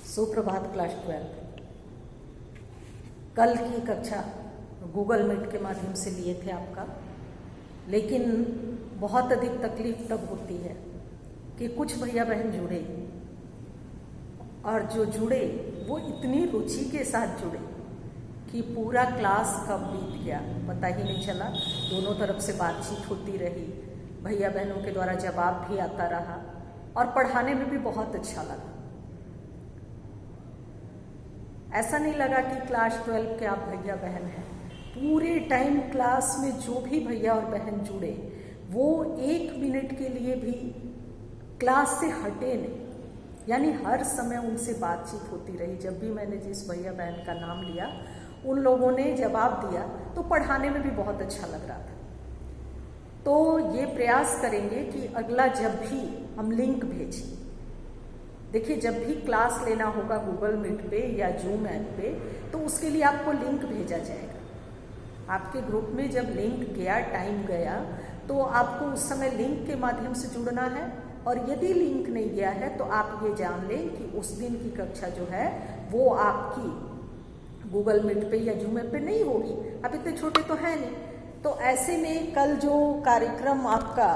सुप्रभात क्लास 12। कल की कक्षा गूगल मीट के माध्यम से लिए थे आपका, लेकिन बहुत अधिक तकलीफ तब होती है कि कुछ भैया बहन जुड़े और जो जुड़े वो इतनी रुचि के साथ जुड़े कि पूरा क्लास कब बीत गया पता ही नहीं चला। दोनों तरफ से बातचीत होती रही, भैया बहनों के द्वारा जवाब भी आता रहा और पढ़ाने में भी बहुत अच्छा लगा। ऐसा नहीं लगा कि क्लास 12 के आप भैया बहन हैं। पूरे टाइम क्लास में जो भी भैया और बहन जुड़े वो 1 मिनट के लिए भी क्लास से हटे नहीं, यानी हर समय उनसे बातचीत होती रही। जब भी मैंने जिस भैया बहन का नाम लिया उन लोगों ने जवाब दिया तो पढ़ाने में भी बहुत अच्छा लग रहा था। तो ये प्रयास करेंगे कि अगला जब भी हम लिंक भेजें, देखिए जब भी क्लास लेना होगा गूगल मीट पे या जूम ऐप पे तो उसके लिए आपको लिंक भेजा जाएगा। आपके ग्रुप में जब लिंक गया, टाइम गया, तो आपको उस समय लिंक के माध्यम से जुड़ना है। और यदि लिंक नहीं गया है तो आप ये जान लें कि उस दिन की कक्षा जो है वो आपकी गूगल मीट पे या जूम ऐप पे नहीं होगी। आप इतने छोटे तो हैं नहीं। तो ऐसे में कल जो कार्यक्रम आपका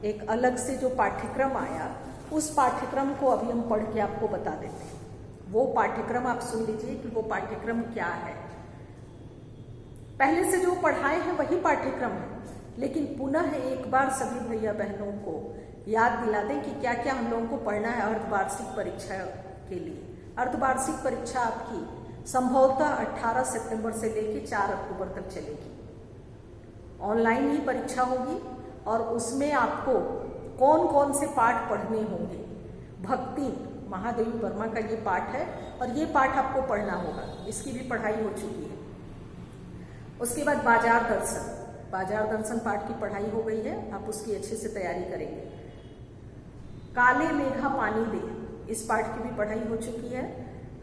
एक अलग से जो पाठ्यक्रम आया, उस पाठ्यक्रम को अभी हम पढ़ के आपको बता देते हैं। वो पाठ्यक्रम आप सुन लीजिए कि वो पाठ्यक्रम क्या है। पहले से जो पढ़ाए हैं वही पाठ्यक्रम है, लेकिन पुनः एक बार सभी भैया बहनों को याद दिला दें कि क्या क्या हम लोगों को पढ़ना है अर्धवार्षिक परीक्षा के लिए। अर्धवार्षिक परीक्षा आपकी संभवतः 18 सितंबर से लेकर 4 अक्टूबर तक चलेगी। ऑनलाइन ही परीक्षा होगी और उसमें आपको कौन कौन से पाठ पढ़ने होंगे। भक्ति महादेवी वर्मा का ये पाठ है और ये पाठ आपको पढ़ना होगा, इसकी भी पढ़ाई हो चुकी है। उसके बाद बाजार दर्शन पाठ की पढ़ाई हो गई है, आप उसकी अच्छे से तैयारी करेंगे। काले मेघा पानी दे, इस पाठ की भी पढ़ाई हो चुकी है।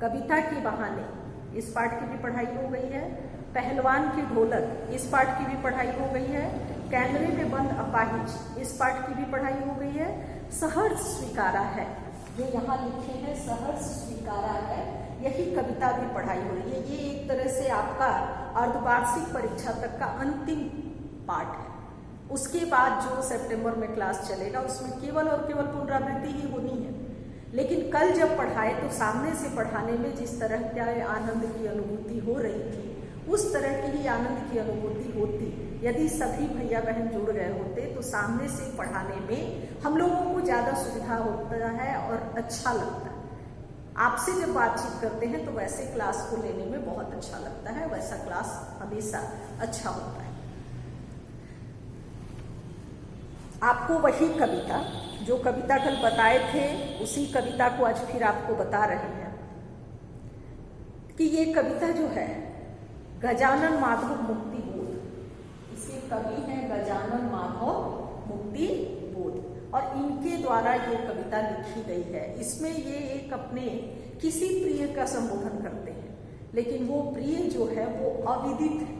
कविता के बहाने, इस पाठ की भी पढ़ाई हो गई है। पहलवान की ढोलक, इस पाठ की भी पढ़ाई हो गई है। कैमरे में बंद अपाहिज, इस पाठ की भी पढ़ाई हो गई है। सहर्ष स्वीकारा है, जो यहाँ लिखे हैं सहर्ष स्वीकारा है, यही कविता भी पढ़ाई हो रही है। ये एक तरह से आपका अर्धवार्षिक परीक्षा तक का अंतिम पाठ है। उसके बाद जो सितंबर में क्लास चलेगा उसमें केवल और केवल पुनरावृत्ति ही होनी है। लेकिन कल जब पढ़ाए तो सामने से पढ़ाने में जिस तरह का आनंद की अनुभूति हो रही थी उस तरह की ही आनंद की अनुभूति होती यदि सभी भैया बहन जुड़ गए होते। तो सामने से पढ़ाने में हम लोगों को ज़्यादा सुविधा होता है और अच्छा लगता है। आपसे जब बातचीत करते हैं तो वैसे क्लास को लेने में बहुत अच्छा लगता है, वैसा क्लास हमेशा अच्छा होता है। आपको वही कविता, जो कविता कल बताए थे, उसी कविता को आज फिर आपको बता रहे हैं कि ये कविता जो है गजानन माधव मुक्ति बोध, इसके कवि हैं गजानन माधव मुक्ति बोध और इनके द्वारा ये कविता लिखी गई है। इसमें ये एक अपने किसी प्रिय का संबोधन करते हैं, लेकिन वो प्रिय जो है वो अविदित है,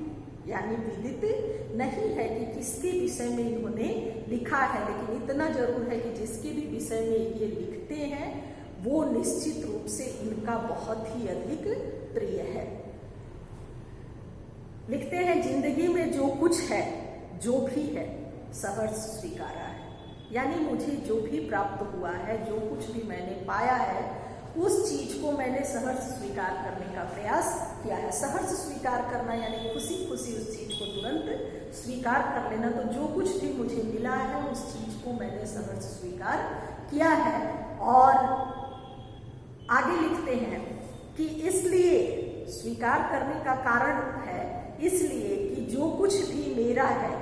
यानी विदित नहीं है कि किसके विषय में इन्होंने लिखा है। लेकिन इतना जरूर है कि जिसके भी विषय में ये लिखते हैं वो निश्चित रूप से इनका बहुत ही अधिक प्रिय है। लिखते हैं, जिंदगी में जो कुछ है, जो भी है, सहर्ष स्वीकारा है, यानी मुझे जो भी प्राप्त हुआ है, जो कुछ भी मैंने पाया है, उस चीज को मैंने सहर्ष स्वीकार करने का प्रयास किया है। सहर्ष स्वीकार करना यानी खुशी खुशी उस चीज को तुरंत स्वीकार कर लेना। तो जो कुछ भी मुझे मिला है उस चीज को मैंने सहर्ष स्वीकार किया है। और आगे लिखते हैं कि इसलिए स्वीकार करने का कारण है इसलिए कि जो कुछ भी मेरा है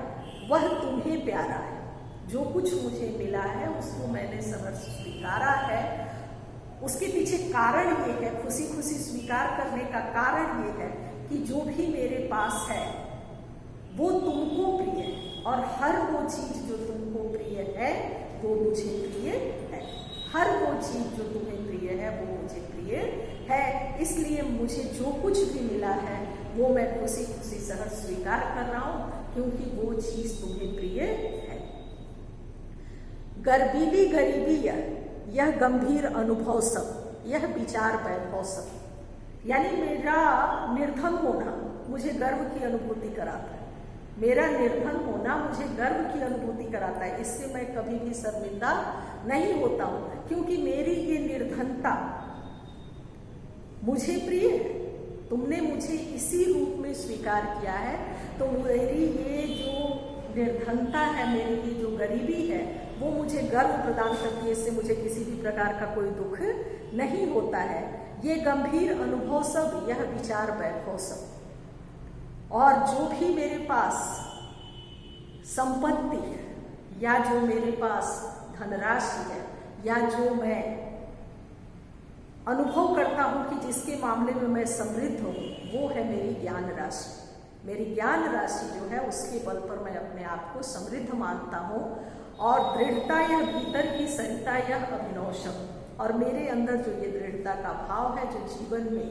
वह तुम्हें प्यारा है। जो कुछ मुझे मिला है उसको मैंने सहर्ष स्वीकारा है। उसके पीछे कारण ये है, खुशी खुशी स्वीकार करने का कारण ये है कि जो भी मेरे पास है वो तुमको प्रिय है और हर वो चीज जो तुमको प्रिय है वो मुझे प्रिय है। हर वो चीज जो तुम्हें प्रिय है वो मुझे प्रिय है। इसलिए मुझे जो कुछ भी मिला है वो मैं खुशी खुशी सहर्ष स्वीकार कर रहा हूं क्योंकि वो चीज तुम्हें प्रिय है। गर्बीली गरीबी यह गंभीर अनुभव सब, यह विचार वैभव सब, यानी मेरा निर्धन होना मुझे गर्व की अनुभूति कराता है, मेरा निर्धन होना मुझे गर्व की अनुभूति कराता है। इससे मैं कभी भी शर्मिंदा नहीं होता हूँ, क्योंकि मेरी ये निर्धनता मुझे प्रिय है। तुमने मुझे इसी रूप में स्वीकार किया है, तो मेरी ये जो निर्धनता है, मेरी ये जो गरीबी है, वो मुझे गर्व प्रदान करती है। इससे मुझे किसी भी प्रकार का कोई दुख नहीं होता है। ये गंभीर अनुभव सब, यह विचार वैभव सब, और जो भी मेरे पास संपत्ति है, या जो मेरे पास धनराशि है, या जो मैं अनुभव करता हूँ कि जिसके मामले में मैं समृद्ध हूँ, वो है मेरी ज्ञान राशि। मेरी ज्ञान राशि जो है, उसके बल पर मैं अपने आप को समृद्ध मानता हूँ। और दृढ़ता यह भीतर की सरिता यह अभिनव शब्द, और मेरे अंदर जो ये दृढ़ता का भाव है, जो जीवन में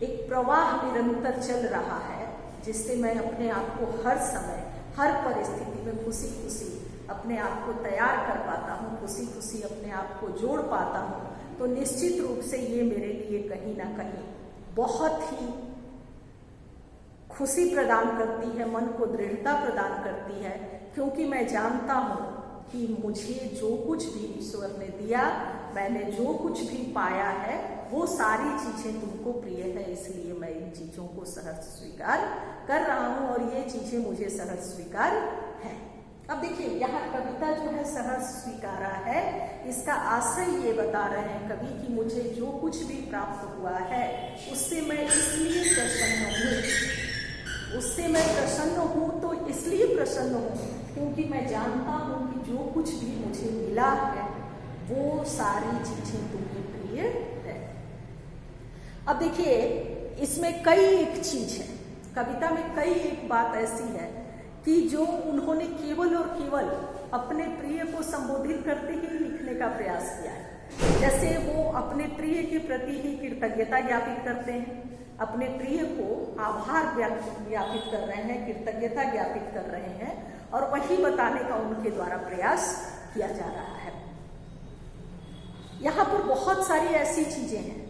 एक प्रवाह निरंतर चल रहा है, जिससे मैं अपने आप को हर समय हर परिस्थिति में खुशी खुशी अपने आप को तैयार कर पाता हूँ, खुशी खुशी अपने आप को जोड़ पाता हूँ, तो निश्चित रूप से ये मेरे लिए कहीं ना कहीं बहुत ही खुशी प्रदान करती है, मन को दृढ़ता प्रदान करती है। क्योंकि मैं जानता हूँ कि मुझे जो कुछ भी ईश्वर ने दिया, मैंने जो कुछ भी पाया है, वो सारी चीजें तुमको प्रिय है, इसलिए मैं इन चीजों को सहर्ष स्वीकार कर रहा हूँ, और ये चीजें मुझे सहर्ष स्वीकार है। अब देखिए, यहाँ कविता जो है सहर्ष स्वीकारा है, इसका आशय ये बता रहे हैं कवि कि मुझे जो कुछ भी प्राप्त हुआ है, उससे मैं इसलिए प्रसन्न हूँ, उससे मैं प्रसन्न हूँ, तो इसलिए प्रसन्न हूँ क्योंकि मैं जानता हूँ कि जो कुछ भी मुझे मिला है, वो सारी चीजें तुम्हें प्रिय है। अब देखिए, इसमें कई एक चीज है, कविता में कई एक बात ऐसी है कि जो उन्होंने केवल और केवल अपने प्रिय को संबोधित करते ही लिखने का प्रयास किया है। जैसे वो अपने प्रिय के प्रति ही कृतज्ञता ज्ञापित करते हैं, अपने प्रिय को आभार ज्ञापित कर रहे हैं, कृतज्ञता ज्ञापित कर रहे हैं, और वही बताने का उनके द्वारा प्रयास किया जा रहा है। यहाँ पर बहुत सारी ऐसी चीजें हैं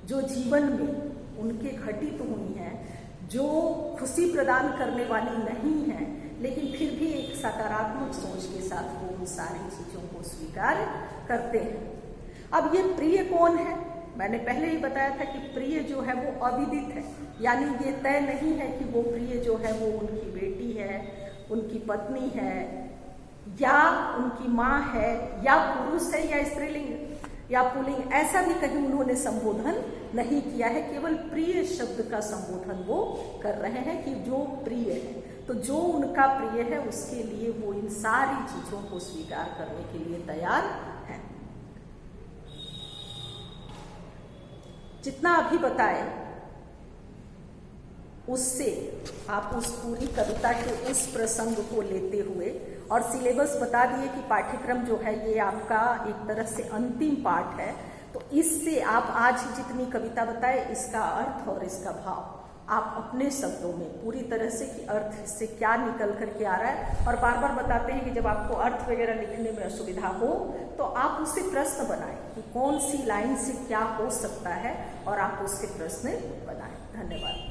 जो जीवन में उनके घटित हुई हैं, जो खुशी प्रदान करने वाली नहीं है, लेकिन फिर भी एक सकारात्मक सोच के साथ वो उन सारी चीजों को स्वीकार करते हैं। अब ये प्रिय कौन है? मैंने पहले ही बताया था कि प्रिय जो है वो अविदित है, यानी ये तय नहीं है कि वो प्रिय जो है वो उनकी बेटी है, उनकी पत्नी है, या उनकी माँ है, या पुरुष है, या स्त्रीलिंग या पुल्लिंग, ऐसा भी कहीं उन्होंने संबोधन नहीं किया है। केवल प्रिय शब्द का संबोधन वो कर रहे हैं कि जो प्रिय है, तो जो उनका प्रिय है उसके लिए वो इन सारी चीजों को स्वीकार करने के लिए तैयार है। जितना अभी बताए उससे आप उस पूरी कविता के उस प्रसंग को लेते हुए, और सिलेबस बता दिए कि पाठ्यक्रम जो है ये आपका एक तरह से अंतिम पाठ है, तो इससे आप आज जितनी कविता बताए इसका अर्थ और इसका भाव आप अपने शब्दों में पूरी तरह से कि अर्थ से क्या निकल करके आ रहा है। और बार बार बताते हैं कि जब आपको अर्थ वगैरह लिखने में असुविधा हो तो आप उससे प्रश्न बनाएं कि कौन सी लाइन से क्या हो सकता है, और आप उससे प्रश्न बनाएं। धन्यवाद।